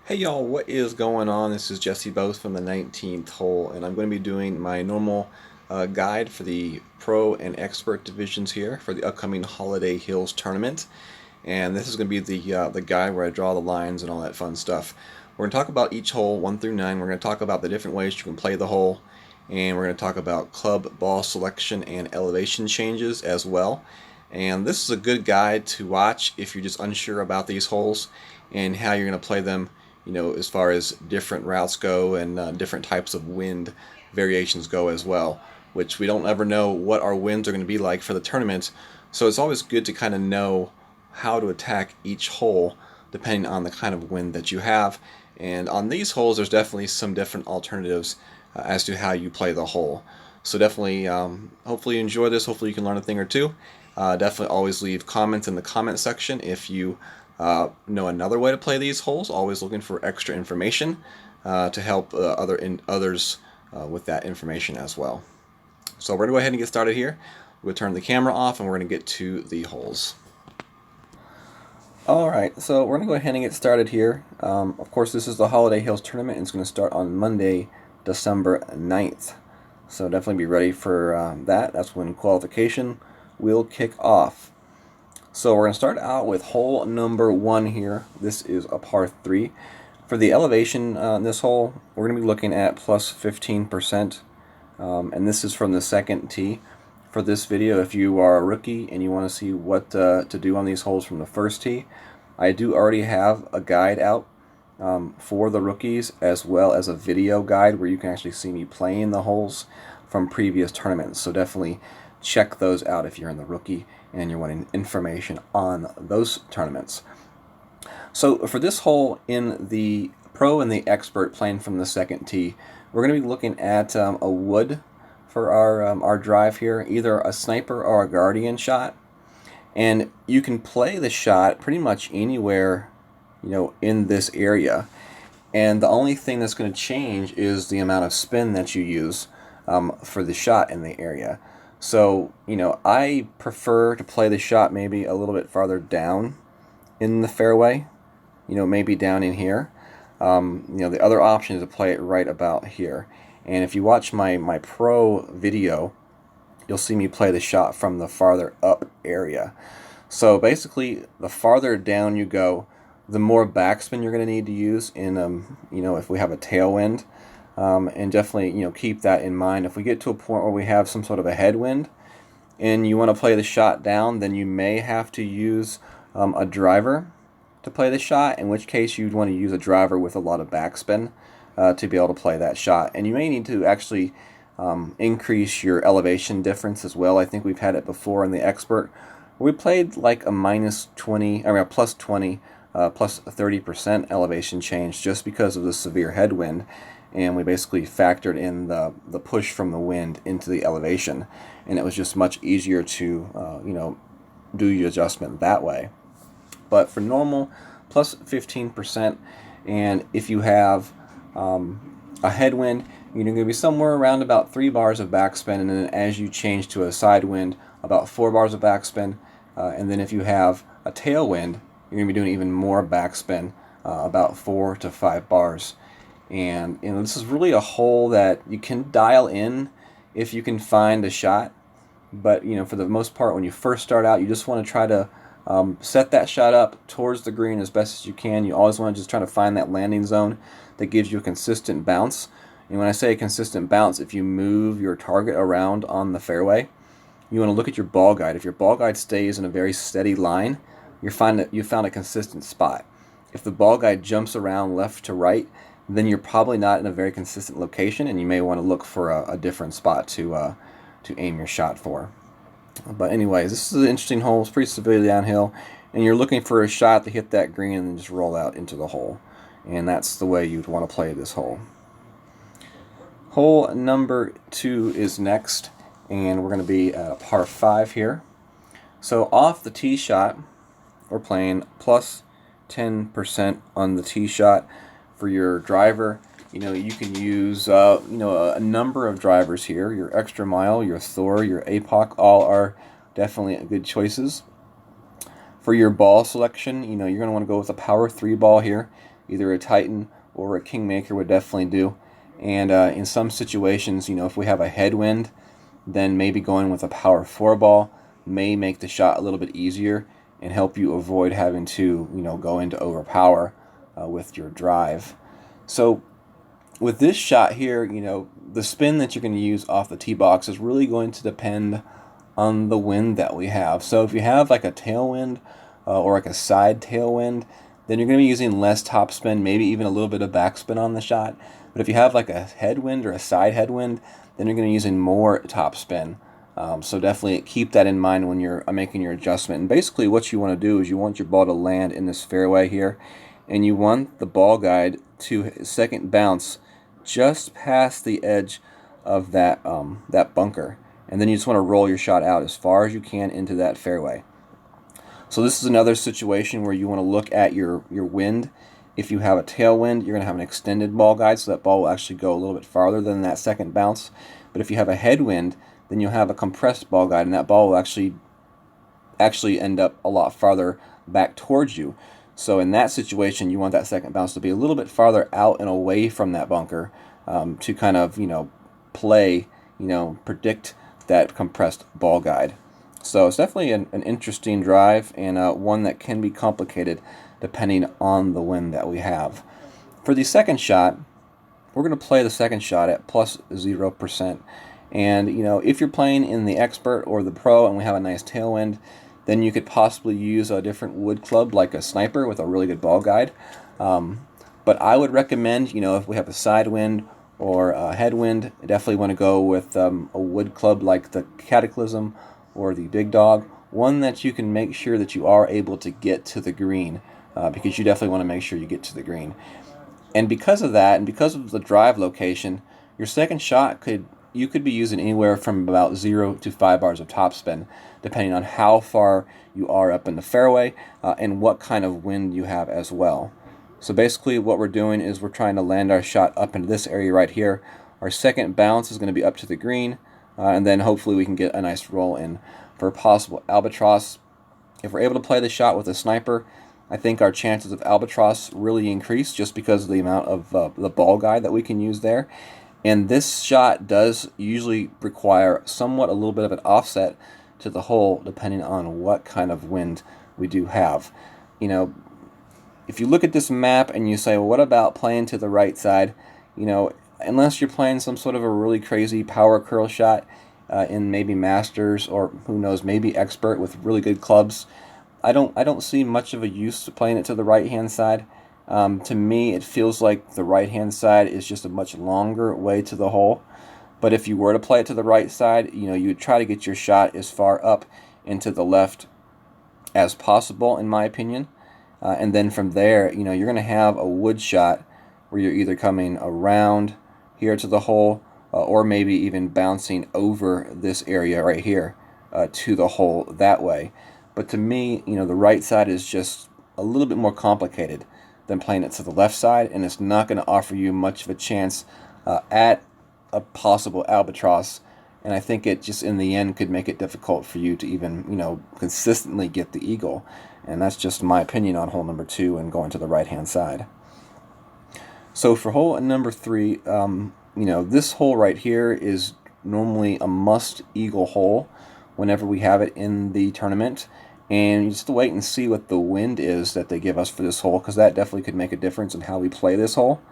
Hey y'all, what is going on? This is Jesse Bose from the 19th hole, and I'm going to be doing my normal guide for the Pro and Expert divisions here for the upcoming Holiday Hills tournament. And this is going to be the guide where I draw the lines and all that fun stuff. We're going to talk about each hole 1 through 9. We're going to talk about the different ways you can play the hole, and we're going to talk about club ball selection and elevation changes as well. And this is a good guide to watch if you're just unsure about these holes and how you're going to play them, as far as different routes go and different types of wind variations go as well, which we don't ever know what our winds are going to be like for the tournament. So it's always good to kind of know how to attack each hole depending on the kind of wind that you have. And on these holes, there's definitely some different alternatives as to how you play the hole. So definitely, hopefully you enjoy this. Hopefully you can learn a thing or two. Definitely always leave comments in the comment section if you know another way to play these holes. Always looking for extra information to help others with that information as well. So we're going to go ahead and get started here. We'll turn the camera off and we're going to get to the holes. Alright, so we're going to go ahead and get started here. Of course, this is the Holiday Hills tournament, and it's going to start on Monday, December 9th. So definitely be ready for that. That's when qualification will kick off. So we're going to start out with hole number 1 here. This is a par 3. For the elevation in this hole, we're going to be looking at plus 15%. And this is from the second tee. For this video, if you are a rookie and you want to see what to do on these holes from the first tee, I do already have a guide out for the rookies, as well as a video guide where you can actually see me playing the holes from previous tournaments. So definitely check those out if you're in the rookie and you're wanting information on those tournaments. So for this hole in the Pro and the Expert playing from the second tee, we're going to be looking at a wood for our drive here, either a sniper or a guardian shot. And you can play the shot pretty much anywhere, in this area. And the only thing that's going to change is the amount of spin that you use for the shot in the area. So, I prefer to play the shot maybe a little bit farther down in the fairway, maybe down in here. The other option is to play it right about here. And if you watch my pro video, you'll see me play the shot from the farther up area. So basically, the farther down you go, the more backspin you're going to need to use in, if we have a tailwind. And definitely, keep that in mind. If we get to a point where we have some sort of a headwind and you want to play the shot down, then you may have to use a driver to play the shot, in which case you'd want to use a driver with a lot of backspin to be able to play that shot. And you may need to actually increase your elevation difference as well. I think we've had it before in the Expert. We played like a plus 20, plus 30% elevation change just because of the severe headwind. And we basically factored in the push from the wind into the elevation. And it was just much easier to, do your adjustment that way. But for normal, plus 15%. And if you have a headwind, you're going to be somewhere around about 3 bars of backspin, and then as you change to a side wind, about 4 bars of backspin, and then if you have a tailwind, you're going to be doing even more backspin, about 4 to 5 bars. And this is really a hole that you can dial in if you can find a shot, but for the most part, when you first start out, you just want to try to set that shot up towards the green as best as you can. You always want to just try to find that landing zone that gives you a consistent bounce. And when I say a consistent bounce, if you move your target around on the fairway, you want to look at your ball guide. If your ball guide stays in a very steady line, you found a consistent spot. If the ball guide jumps around left to right, then you're probably not in a very consistent location, and you may want to look for a different spot to aim your shot for. But anyways, this is an interesting hole. It's pretty severely downhill, and you're looking for a shot to hit that green and then just roll out into the hole. And that's the way you'd want to play this hole. Hole number 2 is next, and we're going to be at a par 5 here. So off the tee shot, we're playing plus 10% on the tee shot. For your driver, you can use a number of drivers here. Your Extra Mile, your Thor, your APOC, all are definitely good choices. For your ball selection, you're going to want to go with a power 3 ball here. either a Titan or a Kingmaker would definitely do. And in some situations, if we have a headwind, then maybe going with a power 4 ball may make the shot a little bit easier and help you avoid having to, go into overpower with your drive. So with this shot here, the spin that you're going to use off the tee box is really going to depend on the wind that we have. So if you have like a tailwind or like a side tailwind, then you're going to be using less topspin, maybe even a little bit of backspin on the shot. But if you have like a headwind or a side headwind, then you're going to be using more topspin. So definitely keep that in mind when you're making your adjustment. And basically what you want to do is you want your ball to land in this fairway here, and you want the ball guide to second bounce just past the edge of that bunker. And then you just want to roll your shot out as far as you can into that fairway. So this is another situation where you want to look at your wind. If you have a tailwind, you're going to have an extended ball guide, so that ball will actually go a little bit farther than that second bounce. But if you have a headwind, then you'll have a compressed ball guide, and that ball will actually end up a lot farther back towards you. So in that situation, you want that second bounce to be a little bit farther out and away from that bunker to kind of, play, predict that compressed ball guide. So it's definitely an interesting drive, and one that can be complicated depending on the wind that we have. For the second shot, we're going to play the second shot at plus 0%. And, if you're playing in the Expert or the Pro and we have a nice tailwind, then you could possibly use a different wood club like a Sniper with a really good ball guide. But I would recommend, if we have a side wind or a headwind, definitely want to go with a wood club like the Cataclysm or the Big Dog, one that you can make sure that you are able to get to the green, because you definitely want to make sure you get to the green. And because of that, and because of the drive location, your second shot you could be using anywhere from about 0 to 5 bars of topspin, depending on how far you are up in the fairway and what kind of wind you have as well. So basically what we're doing is we're trying to land our shot up into this area right here. Our second bounce is going to be up to the green, and then hopefully we can get a nice roll in for a possible albatross. If we're able to play the shot with a Sniper, I think our chances of albatross really increase just because of the amount of the ball guide that we can use there. And this shot does usually require somewhat a little bit of an offset to the hole depending on what kind of wind we do have. If you look at this map and you say, well, what about playing to the right side? Unless you're playing some sort of a really crazy power curl shot in maybe Masters or who knows, maybe Expert with really good clubs, I don't see much of a use to playing it to the right hand side. To me, it feels like the right hand side is just a much longer way to the hole. But if you were to play it to the right side, you would try to get your shot as far up into the left as possible, in my opinion. And then from there, you're going to have a wood shot where you're either coming around here to the hole or maybe even bouncing over this area right here to the hole that way. But to me, the right side is just a little bit more complicated than playing it to the left side, and it's not going to offer you much of a chance at a possible albatross. And I think it just in the end could make it difficult for you to even consistently get the eagle. And that's just my opinion on hole number 2 and going to the right hand side. So for hole number 3, this hole right here is normally a must eagle hole whenever we have it in the tournament. And you just wait and see what the wind is that they give us for this hole, because that definitely could make a difference in how we play this hole.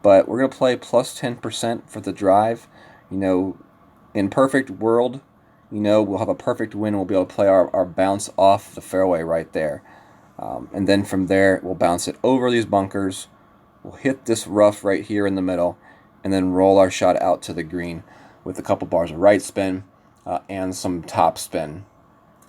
But we're going to play plus 10% for the drive. In perfect world, we'll have a perfect wind. We'll be able to play our bounce off the fairway right there. And then from there, we'll bounce it over these bunkers. We'll hit this rough right here in the middle, and then roll our shot out to the green with a couple bars of right spin and some top spin.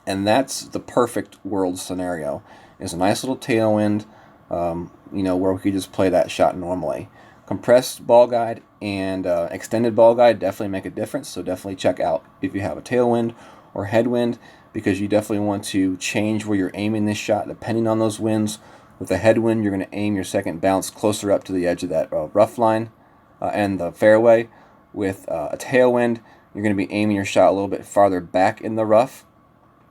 And that's the perfect world scenario. It's a nice little tailwind, where we could just play that shot normally. Compressed ball guide and extended ball guide definitely make a difference, so definitely check out if you have a tailwind or headwind, because you definitely want to change where you're aiming this shot depending on those winds. With a headwind, you're going to aim your second bounce closer up to the edge of that rough line and the fairway. With a tailwind, you're going to be aiming your shot a little bit farther back in the rough.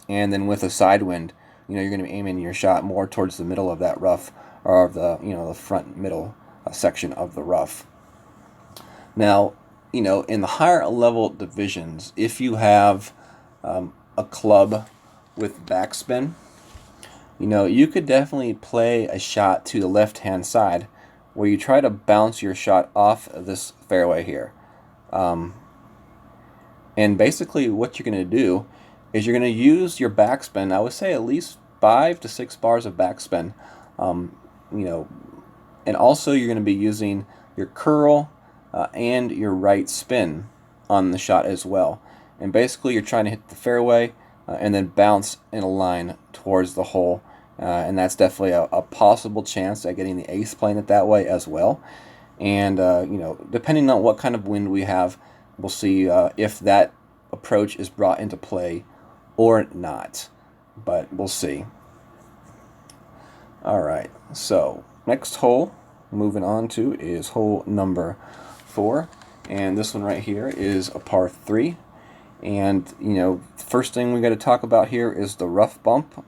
And then with a side wind, you're going to be aiming your shot more towards the middle of that rough or the the front middle section of the rough. Now, in the higher level divisions, if you have a club with backspin, you could definitely play a shot to the left-hand side where you try to bounce your shot off of this fairway here. And basically what you're going to do is you're going to use your backspin. I would say at least 5 to 6 bars of backspin. And also you're going to be using your curl and your right spin on the shot as well. And basically you're trying to hit the fairway and then bounce in a line towards the hole. And that's definitely a possible chance at getting the ace playing it that way as well. And depending on what kind of wind we have, we'll see if that approach is brought into play or not. But we'll see. All right, so next hole, moving on to, is hole number 4. And this one right here is a par 3. And, first thing we got to talk about here is the rough bump.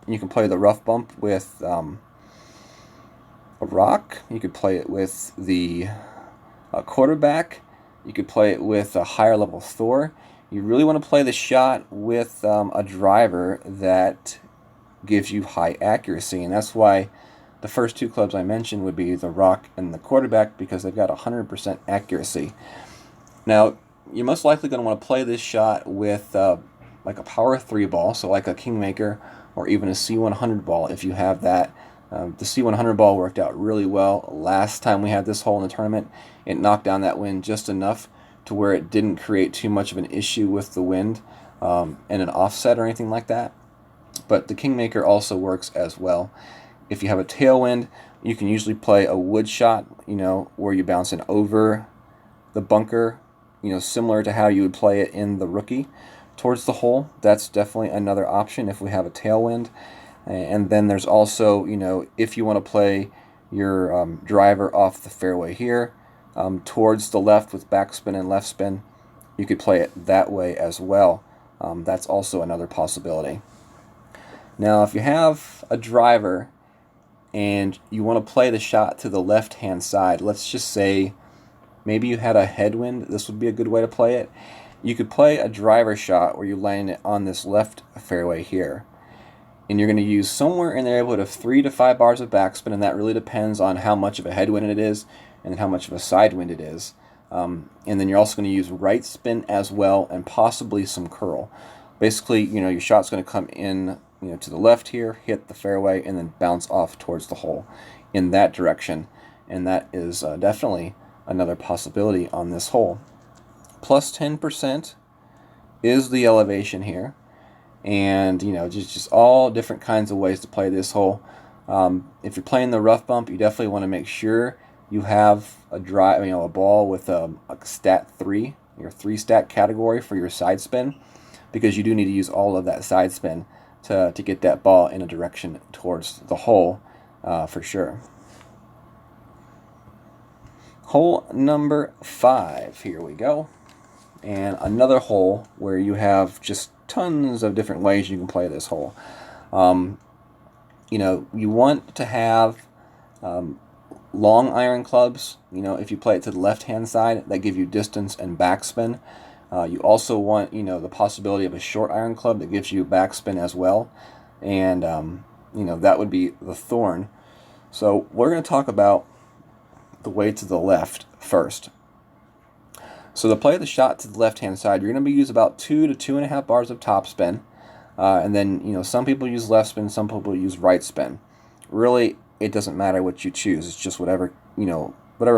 You can play the rough bump with a rock. You could play it with the quarterback. You could play it with a higher level Thor. You really want to play the shot with a driver that gives you high accuracy. And that's why the first 2 clubs I mentioned would be the rock and the quarterback, because they've got 100% accuracy. Now, you're most likely going to want to play this shot with like a power 3 ball, so like a Kingmaker or even a C100 ball if you have that. The C100 ball worked out really well last time we had this hole in the tournament. It knocked down that wind just enough to where it didn't create too much of an issue with the wind and an offset or anything like that. But the Kingmaker also works as well. If you have a tailwind, you can usually play a wood shot, where you bounce it over the bunker, similar to how you would play it in the rookie towards the hole. That's definitely another option if we have a tailwind. And then there's also, if you want to play your driver off the fairway here towards the left with backspin and left spin, you could play it that way as well. That's also another possibility. Now, if you have a driver and you want to play the shot to the left-hand side, let's just say maybe you had a headwind, this would be a good way to play it. You could play a driver shot where you land it on this left fairway here. And you're going to use somewhere in the neighborhood of 3 to 5 bars of backspin, and that really depends on how much of a headwind it is and how much of a side wind it is. And then you're also going to use right spin as well, and possibly some curl. Basically, your shot's going to come in to the left here, hit the fairway, and then bounce off towards the hole in that direction. And that is definitely another possibility on this hole. Plus 10% is the elevation here. And, just all different kinds of ways to play this hole. If you're playing the rough bump, you definitely want to make sure you have a ball with a stat 3, your 3-stat category for your side spin, because you do need to use all of that side spin to get that ball in a direction towards the hole for sure. Hole number 5, here we go. And another hole where you have just tons of different ways you can play this hole. You want to have long iron clubs. If you play it to the left-hand side, that give you distance and backspin. You also want, the possibility of a short iron club that gives you backspin as well. And, that would be the thorn. So we're going to talk about the way to the left first. So to play the shot to the left-hand side, you're going to use about 2 to 2.5 bars of topspin. And then, some people use left spin, some people use right spin. Really, it doesn't matter what you choose. It's just whatever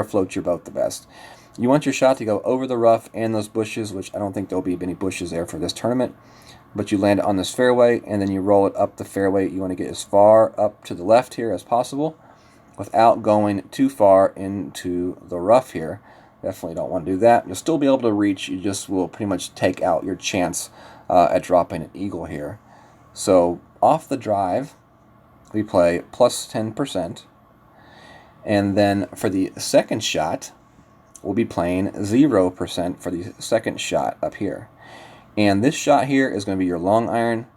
floats your boat the best. You want your shot to go over the rough and those bushes, which I don't think there'll be any bushes there for this tournament. But you land it on this fairway, and then you roll it up the fairway. You want to get as far up to the left here as possible without going too far into the rough here. Definitely don't want to do that. You'll still be able to reach. You just will pretty much take out your chance at dropping an eagle here. So off the drive, we play plus 10%. And then for the second shot, we'll be playing 0% for the second shot up here. And this shot here is going to be your long iron.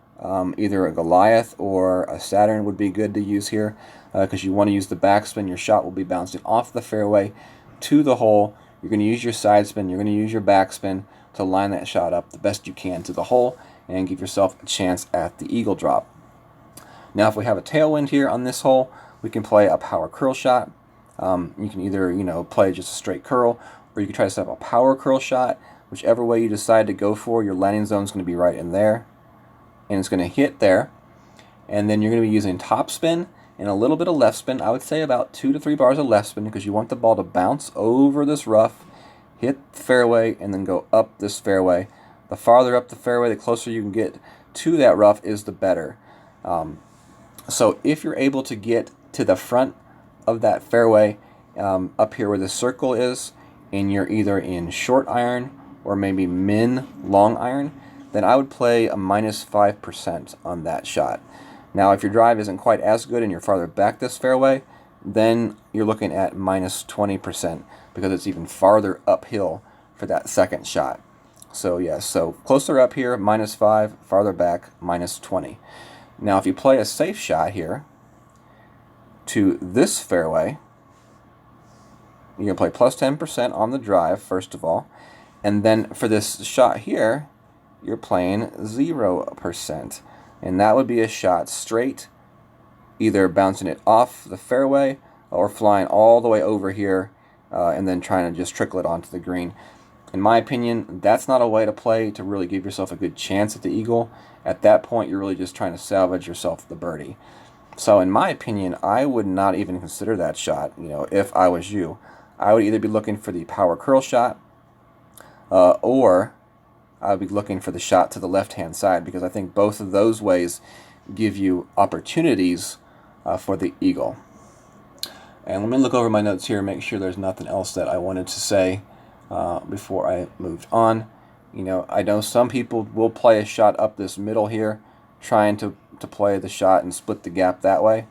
Either a Goliath or a Saturn would be good to use here. because you want to use the backspin. Your shot will be bouncing off the fairway to the hole. You're going to use your side spin, you're going to use your backspin to line that shot up the best you can to the hole and give yourself a chance at the eagle drop. Now if we have a tailwind here on this hole, we can play a power curl shot. You can either play just a straight curl, or you can try to set up a power curl shot. Whichever way you decide to go for, your landing zone is going to be right in there, and it's going to hit there. And then you're going to be using top spin and a little bit of left spin. I would say about 2 to 3 bars of left spin, because you want the ball to bounce over this rough, hit the fairway, and then go up this fairway. The farther up the fairway, the closer you can get to that rough is the better. So if you're able to get to the front of that fairway, up here where the circle is, and you're either in short iron or maybe min long iron, then I would play a -5% on that shot. Now if your drive isn't quite as good and you're farther back this fairway, then you're looking at -20%, because it's even farther uphill for that second shot. So yeah, so closer up here, -5, farther back, -20. Now if you play a safe shot here to this fairway, you're going to play +10% on the drive, first of all. And then for this shot here, you're playing 0%. And that would be a shot straight, either bouncing it off the fairway or flying all the way over here and then trying to just trickle it onto the green. In my opinion, that's not a way to play to really give yourself a good chance at the eagle. At that point, you're really just trying to salvage yourself the birdie. So in my opinion, I would not even consider that shot. If I was you, I would either be looking for the power curl shot, or I would be looking for the shot to the left-hand side, because I think both of those ways give you opportunities for the eagle. And let me look over my notes here and make sure there's nothing else that I wanted to say before I moved on. I know some people will play a shot up this middle here, trying to play the shot and split the gap that way.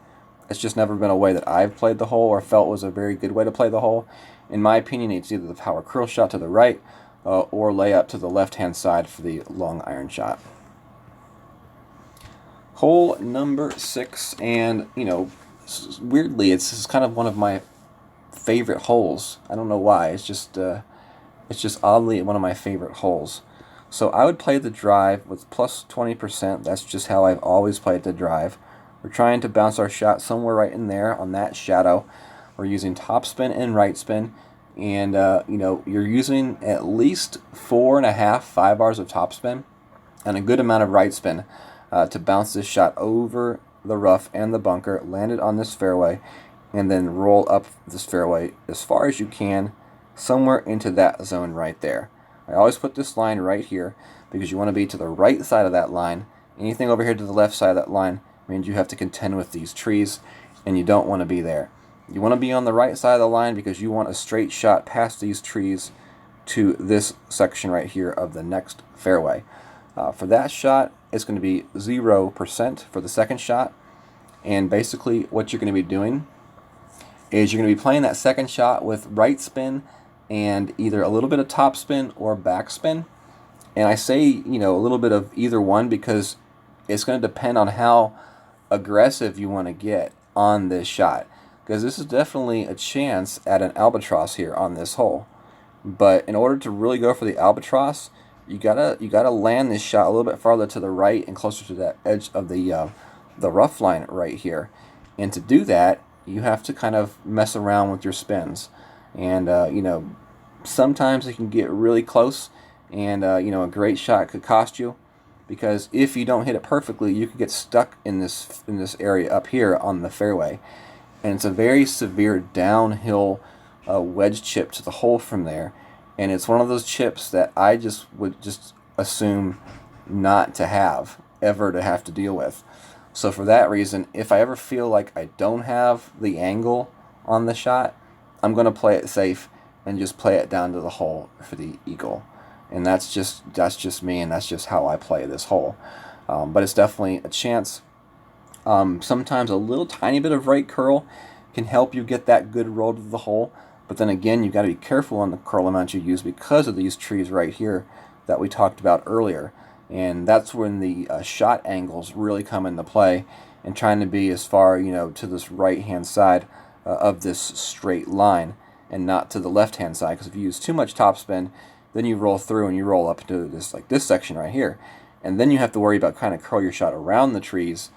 It's just never been a way that I've played the hole or felt was a very good way to play the hole. In my opinion, it's either the power curl shot to the right or lay up to the left-hand side for the long iron shot. Hole number 6, and weirdly, it's kind of one of my favorite holes. I don't know why. It's just oddly one of my favorite holes. So I would play the drive with +20%. That's just how I've always played the drive. We're trying to bounce our shot somewhere right in there on that shadow. We're using top spin and right spin, and you're using at least 4.5, 5 bars of top spin and a good amount of right spin to bounce this shot over the rough and the bunker, land it on this fairway, and then roll up this fairway as far as you can, somewhere into that zone right there. I always put this line right here because you want to be to the right side of that line. Anything over here to the left side of that line means you have to contend with these trees, and you don't want to be there. You want to be on the right side of the line because you want a straight shot past these trees to this section right here of the next fairway. For that shot, it's going to be 0% for the second shot, and basically what you're going to be doing is you're going to be playing that second shot with right spin and either a little bit of top spin or back spin. And I say, a little bit of either one because it's going to depend on how aggressive you want to get on this shot. Because this is definitely a chance at an albatross here on this hole. But in order to really go for the albatross, you gotta land this shot a little bit farther to the right and closer to that edge of the rough line right here. And to do that, you have to kind of mess around with your spins. And sometimes it can get really close, and a great shot could cost you, because if you don't hit it perfectly, you could get stuck in this area up here on the fairway. And it's a very severe downhill wedge chip to the hole from there, and it's one of those chips that I would assume not to have to deal with. So for that reason, if I ever feel like I don't have the angle on the shot, I'm going to play it safe and just play it down to the hole for the eagle. And that's just me, and that's just how I play this hole. But it's definitely a chance. Sometimes a little tiny bit of right curl can help you get that good roll to the hole, but then again, you've got to be careful on the curl amount you use because of these trees right here that we talked about earlier. And that's when the shot angles really come into play. and trying to be as far, to this right-hand side of this straight line and not to the left-hand side, because if you use too much topspin, then you roll through and you roll up into this, like this section right here, and then you have to worry about kind of curl your shot around the trees.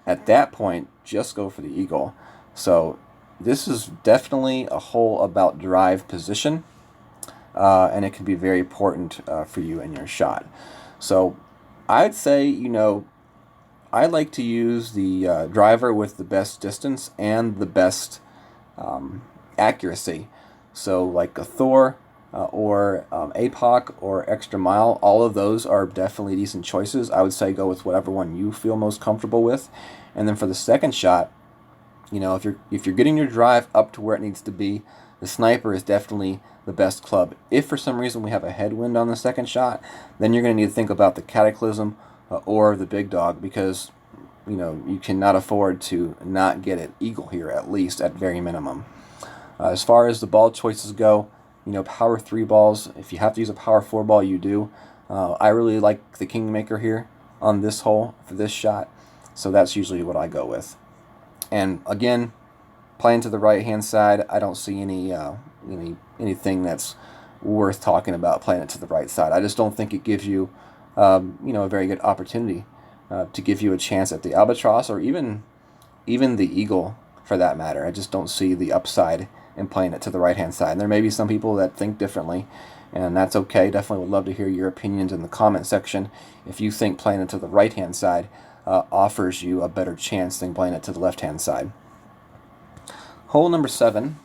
At that point, just go for the eagle. So this is definitely a hole about drive position, and it can be very important for you in your shot. So I'd say, I like to use the driver with the best distance and the best accuracy. So like a Thor or APOC or Extra Mile, all of those are definitely decent choices. I would say go with whatever one you feel most comfortable with. And then for the second shot, if you're getting your drive up to where it needs to be, the sniper is definitely the best club. If for some reason we have a headwind on the second shot, then you're going to need to think about the Cataclysm or the Big Dog, because you cannot afford to not get it eagle here, at least at very minimum. As far as the ball choices go, power 3 balls. If you have to use a power 4 ball, you do. I really like the Kingmaker here on this hole for this shot, so that's usually what I go with. And again, playing to the right-hand side, I don't see anything that's worth talking about playing it to the right side. I just don't think it gives you, a very good opportunity to give you a chance at the albatross, or even the eagle for that matter. I just don't see the upside in playing it to the right-hand side. And there may be some people that think differently, and that's okay. Definitely would love to hear your opinions in the comment section if you think playing it to the right-hand side offers you a better chance than playing it to the left-hand side. Hole number 7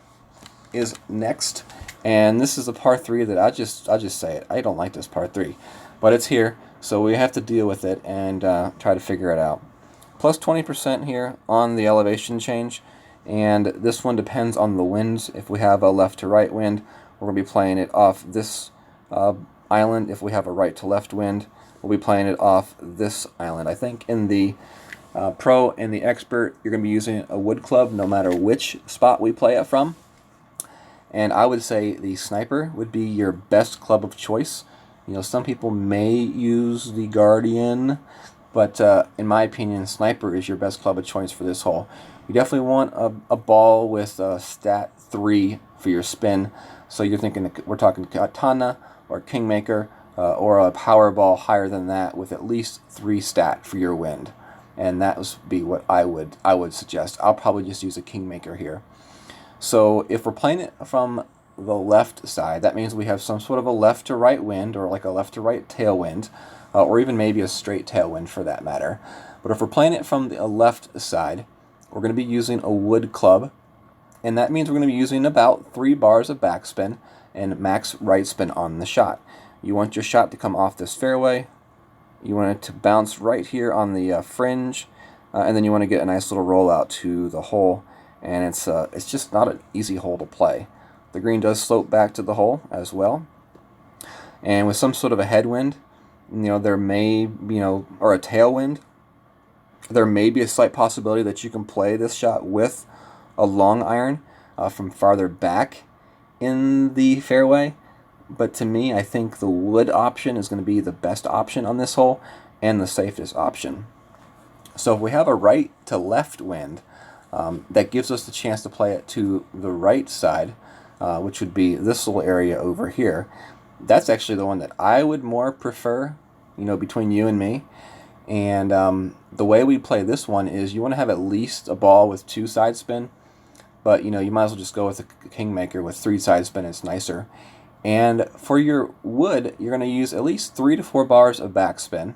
is next, and this is a par 3 that I'll just say it. I don't like this par 3, but it's here, so we have to deal with it and try to figure it out. Plus 20% here on the elevation change, and this one depends on the winds. If we have a left to right wind, we're going to be playing it off this island. If we have a right to left wind, we'll be playing it off this island. I think in the Pro and the Expert, you're going to be using a wood club no matter which spot we play it from. And I would say the Sniper would be your best club of choice. Some people may use the Guardian, but in my opinion, Sniper is your best club of choice for this hole. You definitely want a ball with stat 3 for your spin. So you're thinking, we're talking Katana or Kingmaker, or a power ball higher than that with at least 3 stat for your wind. And that would be what I would suggest. I'll probably just use a Kingmaker here. So if we're playing it from the left side, that means we have some sort of a left to right wind, or like a left to right tailwind, or even maybe a straight tailwind for that matter. But if we're playing it from the left side, we're going to be using a wood club, and that means we're going to be using about 3 bars of backspin and max right spin on the shot. You want your shot to come off this fairway. You want it to bounce right here on the fringe, and then you want to get a nice little rollout to the hole. And it's just not an easy hole to play. The green does slope back to the hole as well, and with some sort of a headwind, there may, or a tailwind, there may be a slight possibility that you can play this shot with a long iron from farther back in the fairway. But to me, I think the wood option is going to be the best option on this hole and the safest option. So if we have a right to left wind, that gives us the chance to play it to the right side, which would be this little area over here. That's actually the one that I would more prefer, between you and me. And the way we play this one is you want to have at least a ball with 2 side spin, but you might as well just go with a Kingmaker with 3 side spin. It's nicer. And for your wood, you're going to use at least 3 to 4 bars of backspin,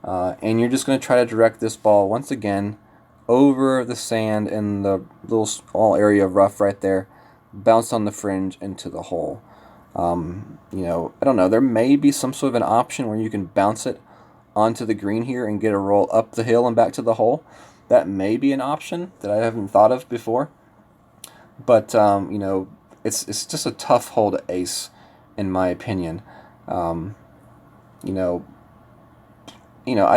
and you're just going to try to direct this ball once again over the sand and the little small area of rough right there, bounce on the fringe into the hole. I don't know, there may be some sort of an option where you can bounce it onto the green here and get a roll up the hill and back to the hole. That may be an option that I haven't thought of before. But, it's just a tough hole to ace, in my opinion. I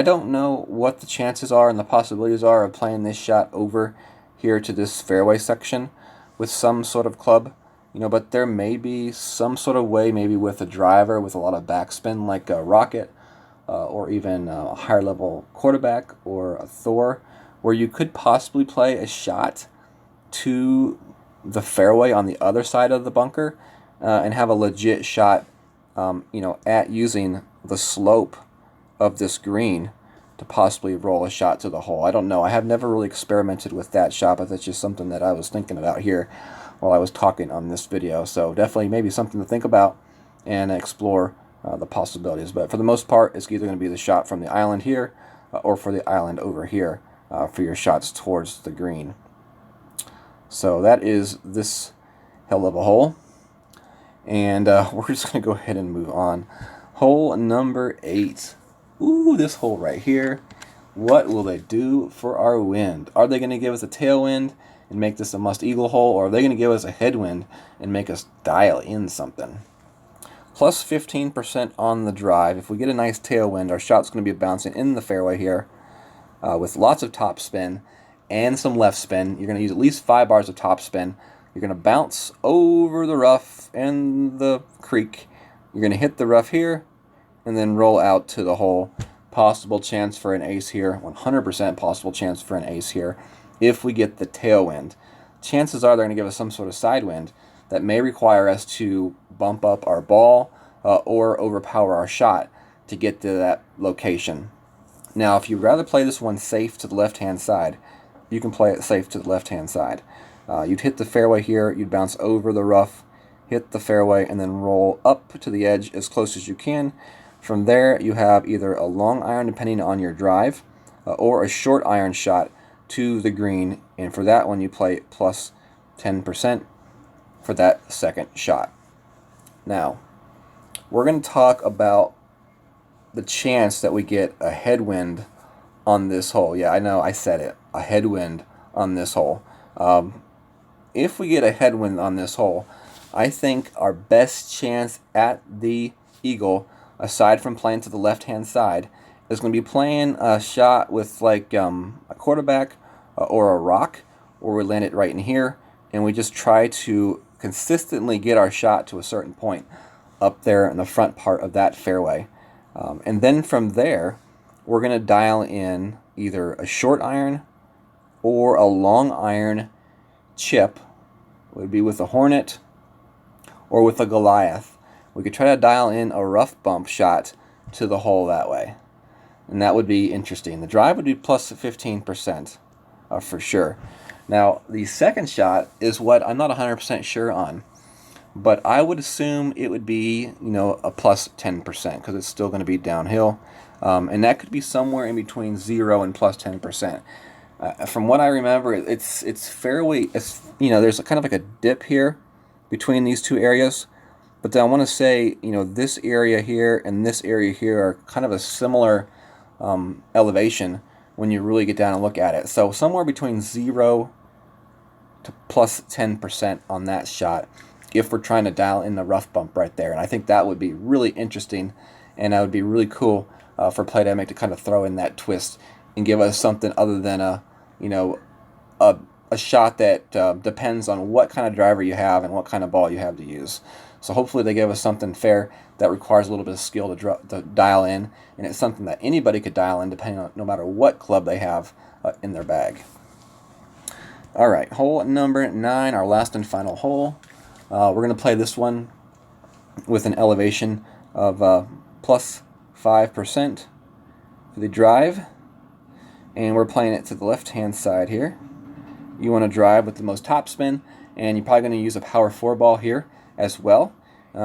don't know what the chances are and the possibilities are of playing this shot over here to this fairway section with some sort of club, but there may be some sort of way, maybe with a driver with a lot of backspin like a Rocket, or even a higher level quarterback or a Thor, where you could possibly play a shot to the fairway on the other side of the bunker and have a legit shot, at using the slope of this green to possibly roll a shot to the hole. I don't know. I have never really experimented with that shot, but that's just something that I was thinking about here while I was talking on this video. So definitely maybe something to think about and explore the possibilities. But for the most part, it's either going to be the shot from the island here or for the island over here for your shots towards the green. So that is this hell of a hole. And we're just going to go ahead and move on. Hole number 8. Ooh, this hole right here. What will they do for our wind? Are they going to give us a tailwind and make this a must-eagle hole, or are they going to give us a headwind and make us dial in something? Plus 15% on the drive. If we get a nice tailwind, our shot's going to be bouncing in the fairway here with lots of top spin and some left spin. You're going to use at least 5 bars of top spin. You're going to bounce over the rough and the creek. You're going to hit the rough here and then roll out to the hole. Possible chance for an ace here. 100% possible chance for an ace here if we get the tailwind. Chances are they're going to give us some sort of side wind that may require us to bump up our ball or overpower our shot to get to that location. Now, if you'd rather play this one safe to the left-hand side, you can play it safe to the left-hand side. You'd hit the fairway here, you'd bounce over the rough, hit the fairway, and then roll up to the edge as close as you can. From there, you have either a long iron, depending on your drive, or a short iron shot to the green, and for that one, you play plus 10% for that second shot. Now, we're going to talk about the chance that we get a headwind on this hole. Yeah, I know, I said it. A headwind on this hole. If we get a headwind on this hole, I think our best chance at the eagle, aside from playing to the left-hand side, is going to be playing a shot with like a quarterback or a rock, where we land it right in here, and we just try to consistently get our shot to a certain point up there in the front part of that fairway. And then from there, we're going to dial in either a short iron or a long iron chip. It would be with a Hornet or with a Goliath. We could try to dial in a rough bump shot to the hole that way. And that would be interesting. The drive would be plus 15% for sure. Now, the second shot is what I'm not 100% sure on. But I would assume it would be, a plus 10% because it's still going to be downhill. And that could be somewhere in between 0 and plus 10%. From what I remember, it's fairly, there's kind of like a dip here between these two areas. But then I want to say, this area here and this area here are kind of a similar elevation when you really get down and look at it. So somewhere between 0 to plus 10% on that shot if we're trying to dial in the rough bump right there. And I think that would be really interesting, and that would be really cool for Playdemic to kind of throw in that twist and give us something other than a shot that depends on what kind of driver you have and what kind of ball you have to use. So hopefully they give us something fair that requires a little bit of skill to dial in, and it's something that anybody could dial in depending on no matter what club they have in their bag. All right, hole number 9, our last and final hole. We're going to play this one with an elevation of plus 5% for the drive, and we're playing it to the left-hand side here. You want to drive with the most top spin, and you're probably going to use a power 4 ball here as well,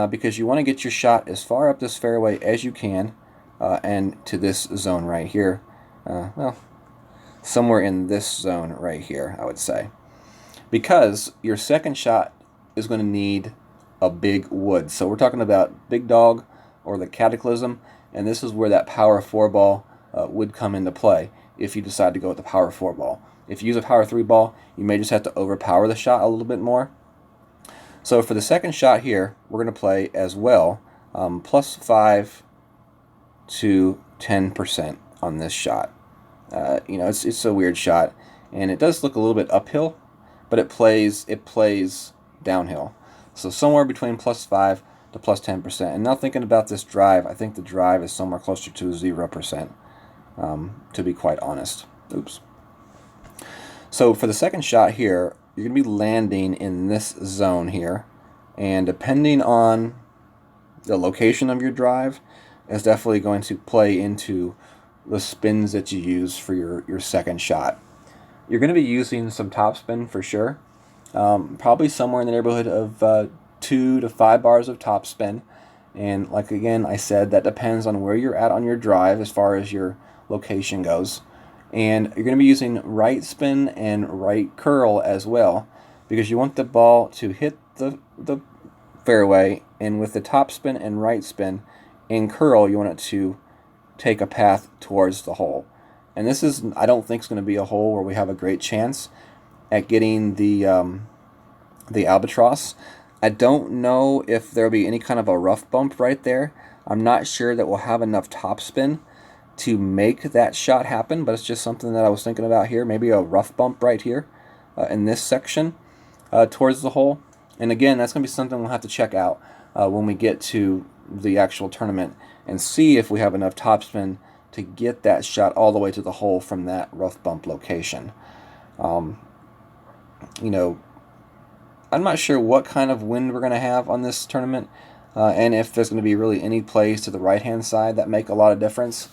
because you want to get your shot as far up this fairway as you can, and to this zone right here. Well, somewhere in this zone right here, I would say, because your second shot is going to need a big wood. So we're talking about Big Dog or the Cataclysm, and this is where that power 4 ball would come into play if you decide to go with the power 4 ball. If you use a power 3 ball, you may just have to overpower the shot a little bit more. So for the second shot here, we're going to play as well plus 5 to 10% on this shot. It's a weird shot, and it does look a little bit uphill, but it plays downhill. So somewhere between plus 5 to plus 10%. And now thinking about this drive, I think the drive is somewhere closer to 0%, to be quite honest. Oops. So for the second shot here, you're going to be landing in this zone here, and depending on the location of your drive is definitely going to play into the spins that you use for your second shot. You're going to be using some topspin for sure, probably somewhere in the neighborhood of 2 to 5 bars of topspin. And like again, I said, that depends on where you're at on your drive as far as your location goes. And you're going to be using right spin and right curl as well, because you want the ball to hit the fairway, and with the top spin and right spin and curl, you want it to take a path towards the hole. And this is, I don't think, is going to be a hole where we have a great chance at getting the albatross. I don't know if there'll be any kind of a rough bump right there. I'm not sure that we'll have enough topspin to make that shot happen, but it's just something that I was thinking about here. Maybe a rough bump right here in this section towards the hole. And again, that's going to be something we'll have to check out when we get to the actual tournament and see if we have enough topspin to get that shot all the way to the hole from that rough bump location. You know, I'm not sure what kind of wind we're going to have on this tournament, and if there's going to be really any plays to the right-hand side that make a lot of difference.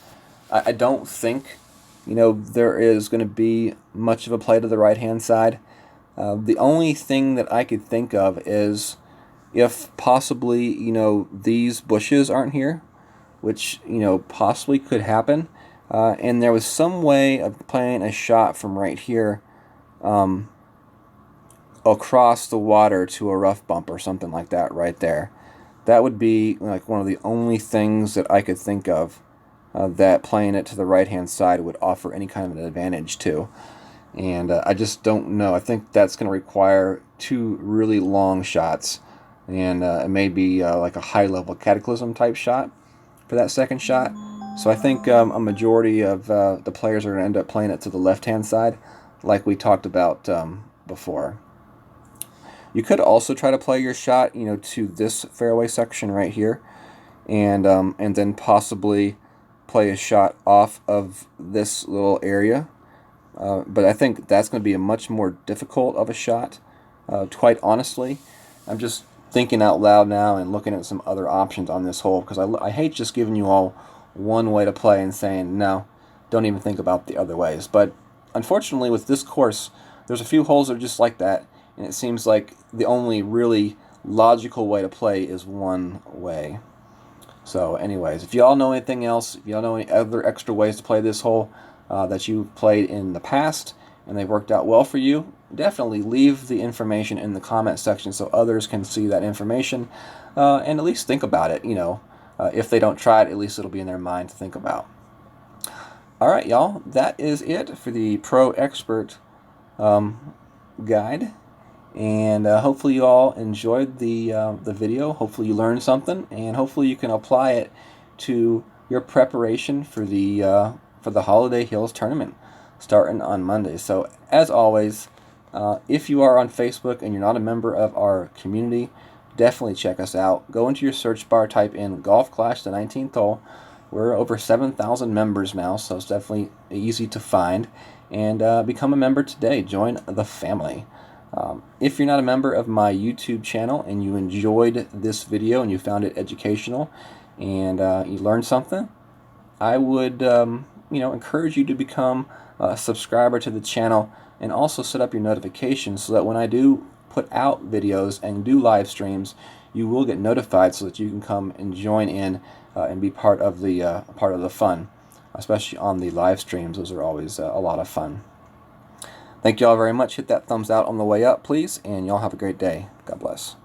I don't think, there is going to be much of a play to the right-hand side. The only thing that I could think of is if possibly, these bushes aren't here, which, possibly could happen, and there was some way of playing a shot from right here across the water to a rough bump or something like that right there. That would be like one of the only things that I could think of that playing it to the right-hand side would offer any kind of an advantage to. And I just don't know. I think that's going to require 2 really long shots, and it may be like a high-level cataclysm type shot for that second shot. So I think a majority of the players are going to end up playing it to the left-hand side, like we talked about before. You could also try to play your shot, to this fairway section right here, and then possibly play a shot off of this little area. But I think that's going to be a much more difficult of a shot, quite honestly. I'm just thinking out loud now and looking at some other options on this hole, because I hate just giving you all one way to play and saying, no, don't even think about the other ways. But unfortunately, with this course, there's a few holes that are just like that, and it seems like the only really logical way to play is one way. So anyways, if y'all know anything else, if y'all know any other extra ways to play this hole that you've played in the past and they've worked out well for you, definitely leave the information in the comment section so others can see that information and at least think about it. If they don't try it, at least it'll be in their mind to think about. All right, y'all, that is it for the Pro&Expert guide. And hopefully you all enjoyed the video. Hopefully you learned something, and hopefully you can apply it to your preparation for the Holiday Hills tournament starting on Monday. So as always, if you are on Facebook and you're not a member of our community, definitely check us out. Go into your search bar, type in Golf Clash the 19th hole. We're over 7,000 members now, so it's definitely easy to find. And become a member today. Join the family. If you're not a member of my YouTube channel and you enjoyed this video and you found it educational and you learned something, I would encourage you to become a subscriber to the channel and also set up your notifications so that when I do put out videos and do live streams, you will get notified so that you can come and join in and be part of the fun, especially on the live streams. Those are always a lot of fun. Thank you all very much. Hit that thumbs out on the way up, please, and y'all have a great day. God bless.